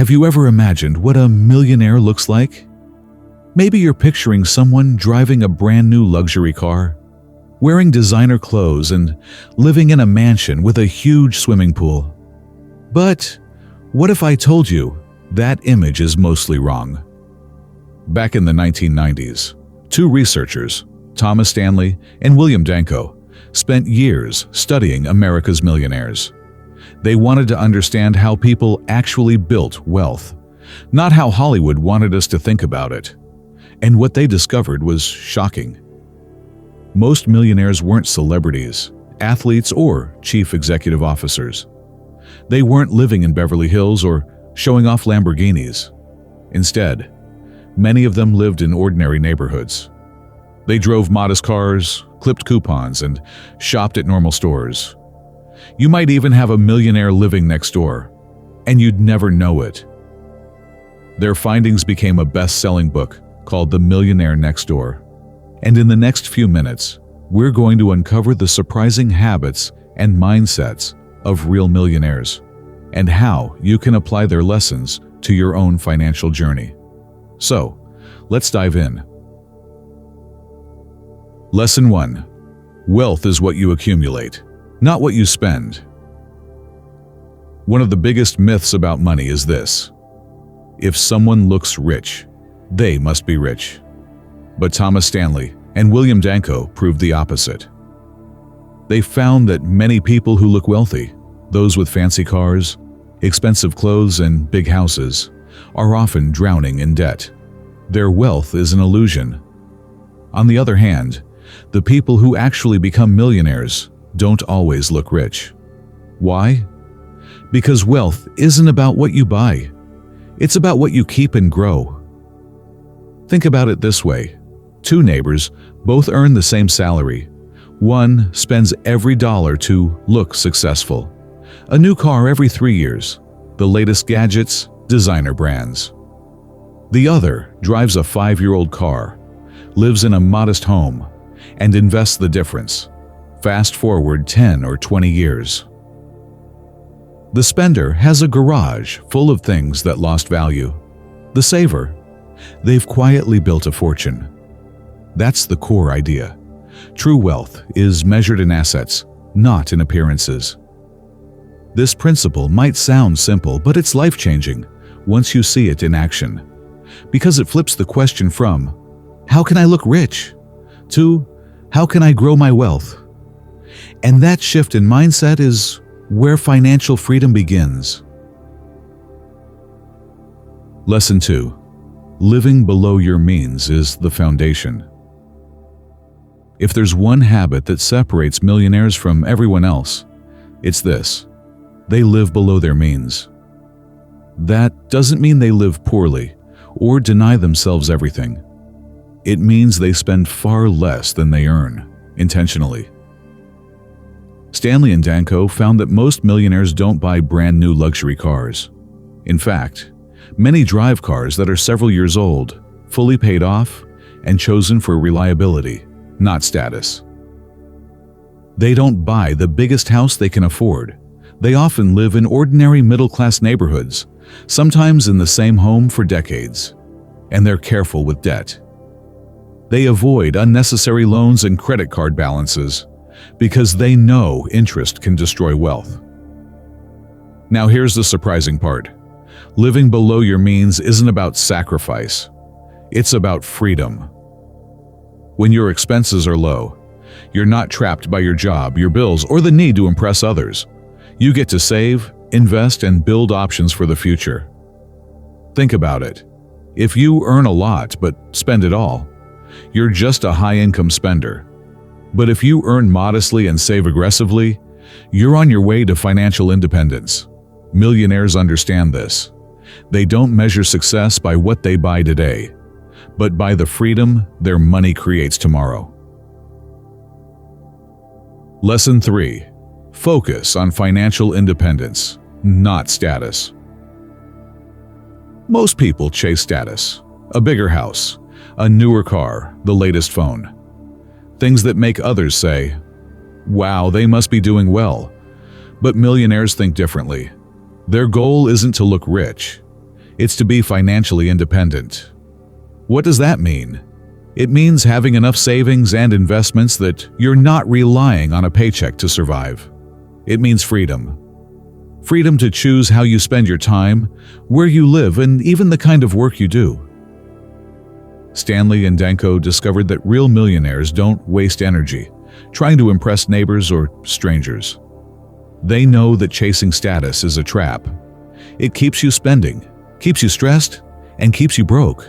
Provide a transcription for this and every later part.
Have you ever imagined what a millionaire looks like? Maybe you're picturing someone driving a brand new luxury car, wearing designer clothes, and living in a mansion with a huge swimming pool. But what if I told you that image is mostly wrong? Back in the 1990s, two researchers, Thomas Stanley and William Danko, spent years studying America's millionaires. They wanted to understand how people actually built wealth, not how Hollywood wanted us to think about it. And what they discovered was shocking. Most millionaires weren't celebrities, athletes, or chief executive officers. They weren't living in Beverly Hills or showing off Lamborghinis. Instead, many of them lived in ordinary neighborhoods. They drove modest cars, clipped coupons, and shopped at normal stores. You might even have a millionaire living next door, and you'd never know it. Their findings became a best-selling book called The Millionaire Next Door. And in the next few minutes, we're going to uncover the surprising habits and mindsets of real millionaires, and how you can apply their lessons to your own financial journey. So, let's dive in. Lesson 1. Wealth is what you accumulate, not what you spend. One of the biggest myths about money is this: if someone looks rich, they must be rich. But Thomas Stanley and William Danko proved the opposite. They found that many people who look wealthy, those with fancy cars, expensive clothes, and big houses, are often drowning in debt. Their wealth is an illusion. On the other hand, the people who actually become millionaires don't always look rich. Why? Because wealth isn't about what you buy. It's about what you keep and grow. Think about it this way. Two neighbors both earn the same salary. One spends every dollar to look successful. A new car every 3 years, the latest gadgets, designer brands. The other drives a 5-year-old car, lives in a modest home, and invests the difference. Fast forward 10 or 20 years. The spender has a garage full of things that lost value. The saver, they've quietly built a fortune. That's the core idea. True wealth is measured in assets, not in appearances. This principle might sound simple, but it's life-changing once you see it in action, because it flips the question from, how can I look rich? To, how can I grow my wealth? And that shift in mindset is where financial freedom begins. Lesson 2. Living below your means is the foundation. If there's one habit that separates millionaires from everyone else, it's this: they live below their means. That doesn't mean they live poorly or deny themselves everything. It means they spend far less than they earn, intentionally. Stanley and Danko found that most millionaires don't buy brand new luxury cars. In fact, many drive cars that are several years old, fully paid off, and chosen for reliability, not status. They don't buy the biggest house they can afford. They often live in ordinary middle-class neighborhoods, sometimes in the same home for decades, and they're careful with debt. They avoid unnecessary loans and credit card balances because they know interest can destroy wealth. Now here's the surprising part. Living below your means isn't about sacrifice. It's about freedom. When your expenses are low, you're not trapped by your job, your bills, or the need to impress others. You get to save, invest, and build options for the future. Think about it. If you earn a lot but spend it all, you're just a high-income spender. But if you earn modestly and save aggressively, you're on your way to financial independence. Millionaires understand this. They don't measure success by what they buy today, but by the freedom their money creates tomorrow. Lesson 3. Focus on financial independence, not status. Most people chase status: a bigger house, a newer car, the latest phone. Things that make others say, "Wow, they must be doing well." But millionaires think differently. Their goal isn't to look rich. It's to be financially independent. What does that mean? It means having enough savings and investments that you're not relying on a paycheck to survive. It means freedom. Freedom to choose how you spend your time, where you live, and even the kind of work you do. Stanley and Danko discovered that real millionaires don't waste energy trying to impress neighbors or strangers. They know that chasing status is a trap. It keeps you spending, keeps you stressed, and keeps you broke.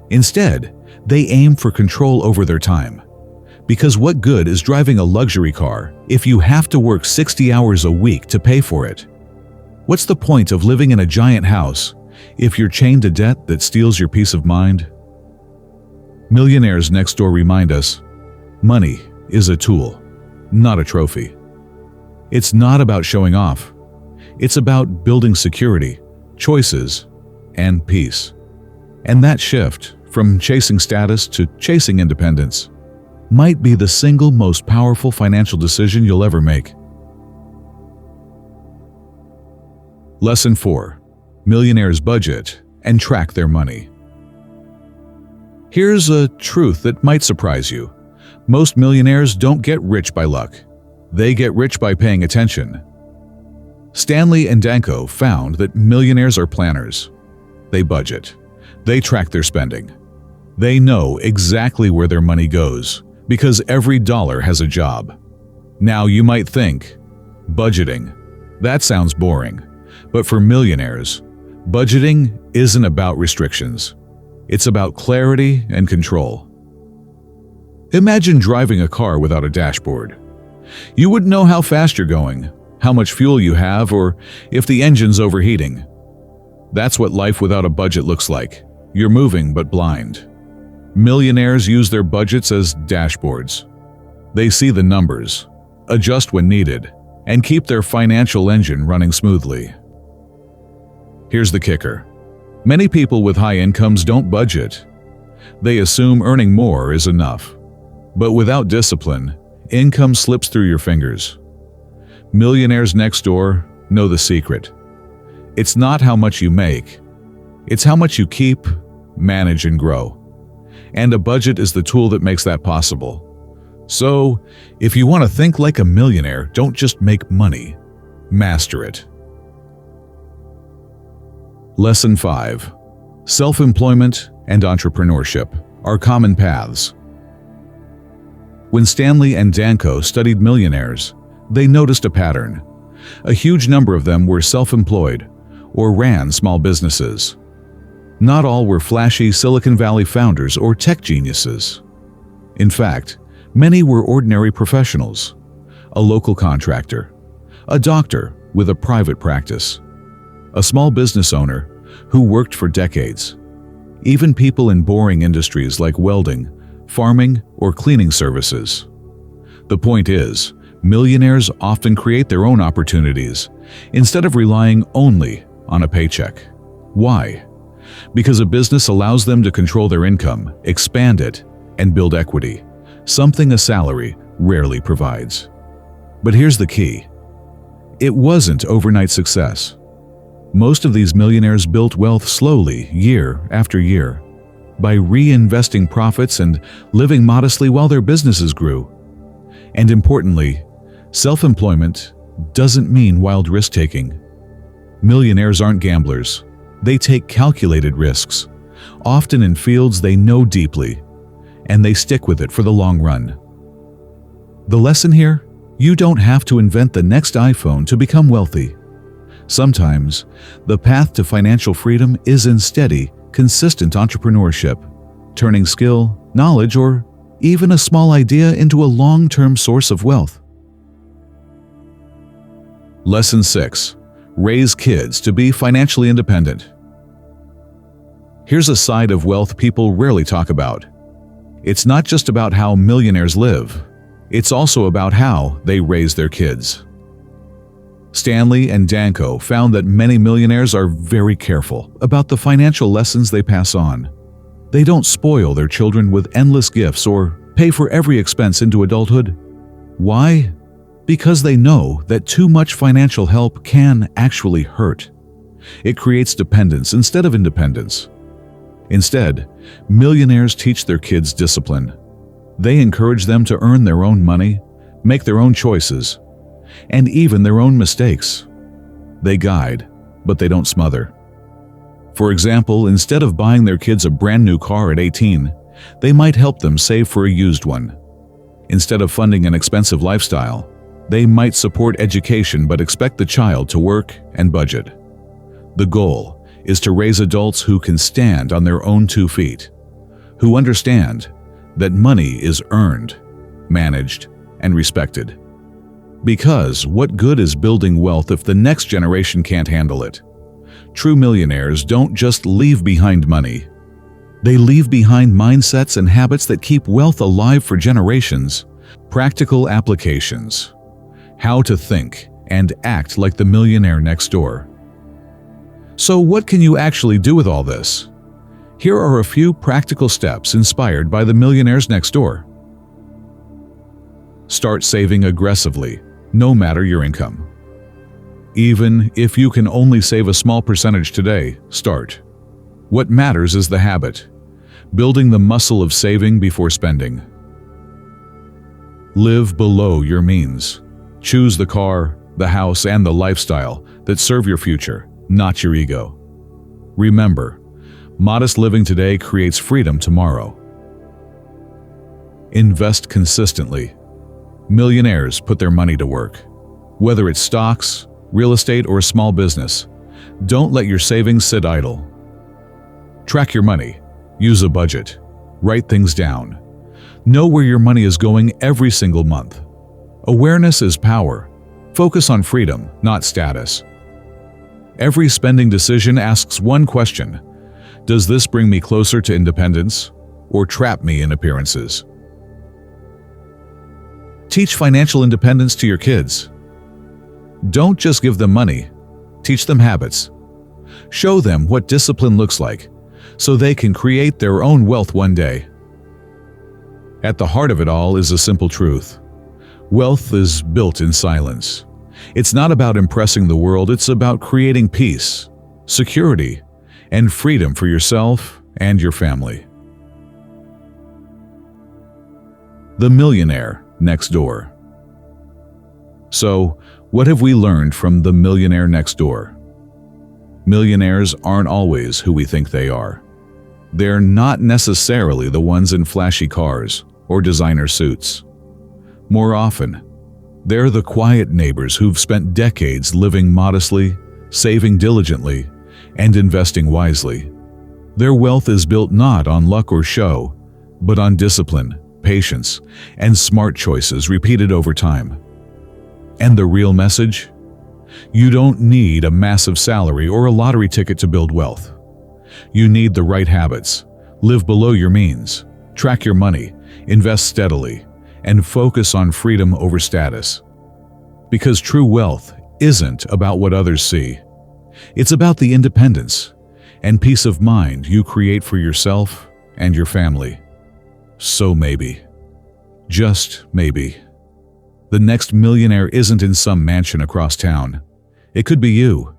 Instead, they aim for control over their time. Because what good is driving a luxury car if you have to work 60 hours a week to pay for it? What's the point of living in a giant house if you're chained to debt that steals your peace of mind? Millionaires Next Door remind us, money is a tool, not a trophy. It's not about showing off. It's about building security, choices, and peace. And that shift from chasing status to chasing independence might be the single most powerful financial decision you'll ever make. Lesson 4. Millionaires budget and track their money. Here's a truth that might surprise you. Most millionaires don't get rich by luck. They get rich by paying attention. Stanley and Danko found that millionaires are planners. They budget. They track their spending. They know exactly where their money goes because every dollar has a job. Now you might think, budgeting, that sounds boring. But for millionaires, budgeting isn't about restrictions. It's about clarity and control. Imagine driving a car without a dashboard. You wouldn't know how fast you're going, how much fuel you have, or if the engine's overheating. That's what life without a budget looks like. You're moving but blind. Millionaires use their budgets as dashboards. They see the numbers, adjust when needed, and keep their financial engine running smoothly. Here's the kicker. Many people with high incomes don't budget. They assume earning more is enough. But without discipline, income slips through your fingers. Millionaires Next Door know the secret. It's not how much you make. It's how much you keep, manage, and grow. And a budget is the tool that makes that possible. So, if you want to think like a millionaire, don't just make money. Master it. Lesson 5. Self-employment and entrepreneurship are common paths. When Stanley and Danko studied millionaires, they noticed a pattern. A huge number of them were self-employed or ran small businesses. Not all were flashy Silicon Valley founders or tech geniuses. In fact, many were ordinary professionals, a local contractor, a doctor with a private practice, a small business owner who worked for decades, even people in boring industries like welding, farming, or cleaning services. The point is, millionaires often create their own opportunities instead of relying only on a paycheck. Why? Because a business allows them to control their income, expand it, and build equity, something a salary rarely provides. But here's the key. It wasn't overnight success. Most of these millionaires built wealth slowly, year after year, by reinvesting profits and living modestly while their businesses grew. And importantly, self-employment doesn't mean wild risk-taking. Millionaires aren't gamblers. They take calculated risks, often in fields they know deeply, and they stick with it for the long run. The lesson here? You don't have to invent the next iPhone to become wealthy. Sometimes, the path to financial freedom is in steady, consistent entrepreneurship, turning skill, knowledge, or even a small idea into a long-term source of wealth. Lesson 6. Raise kids to be financially independent. Here's a side of wealth people rarely talk about. It's not just about how millionaires live. It's also about how they raise their kids. Stanley and Danko found that many millionaires are very careful about the financial lessons they pass on. They don't spoil their children with endless gifts or pay for every expense into adulthood. Why? Because they know that too much financial help can actually hurt. It creates dependence instead of independence. Instead, millionaires teach their kids discipline. They encourage them to earn their own money, make their own choices, and even their own mistakes. They guide, but they don't smother. For example, instead of buying their kids a brand new car at 18, they might help them save for a used one. Instead of funding an expensive lifestyle, they might support education but expect the child to work and budget. The goal is to raise adults who can stand on their own 2 feet, who understand that money is earned, managed, and respected. Because what good is building wealth if the next generation can't handle it? True millionaires don't just leave behind money. They leave behind mindsets and habits that keep wealth alive for generations. Practical applications. How to think and act like the millionaire next door. So what can you actually do with all this? Here are a few practical steps inspired by the Millionaires Next Door. Start saving aggressively, no matter your income. Even if you can only save a small percentage today, start. What matters is the habit, building the muscle of saving before spending. Live below your means. Choose the car, the house, and the lifestyle that serve your future, not your ego. Remember, modest living today creates freedom tomorrow. Invest consistently. Millionaires put their money to work. Whether it's stocks, real estate, or a small business, don't let your savings sit idle. Track your money. Use a budget. Write things down. Know where your money is going every single month. Awareness is power. Focus on freedom, not status. Every spending decision asks one question: does this bring me closer to independence or trap me in appearances? Teach financial independence to your kids. Don't just give them money, teach them habits. Show them what discipline looks like so they can create their own wealth one day. At the heart of it all is a simple truth. Wealth is built in silence. It's not about impressing the world, it's about creating peace, security, and freedom for yourself and your family. The Millionaire Next Door. So, what have we learned from the Millionaire Next Door? Millionaires aren't always who we think they are. They're not necessarily the ones in flashy cars or designer suits. More often, they're the quiet neighbors who've spent decades living modestly, saving diligently, and investing wisely. Their wealth is built not on luck or show, but on discipline, patience, and smart choices repeated over time. And the real message? You don't need a massive salary or a lottery ticket to build wealth. You need the right habits. Live below your means. Track your money. Invest steadily. And focus on freedom over status. Because true wealth isn't about what others see. It's about the independence and peace of mind you create for yourself and your family. So maybe, just maybe, the next millionaire isn't in some mansion across town. It could be you.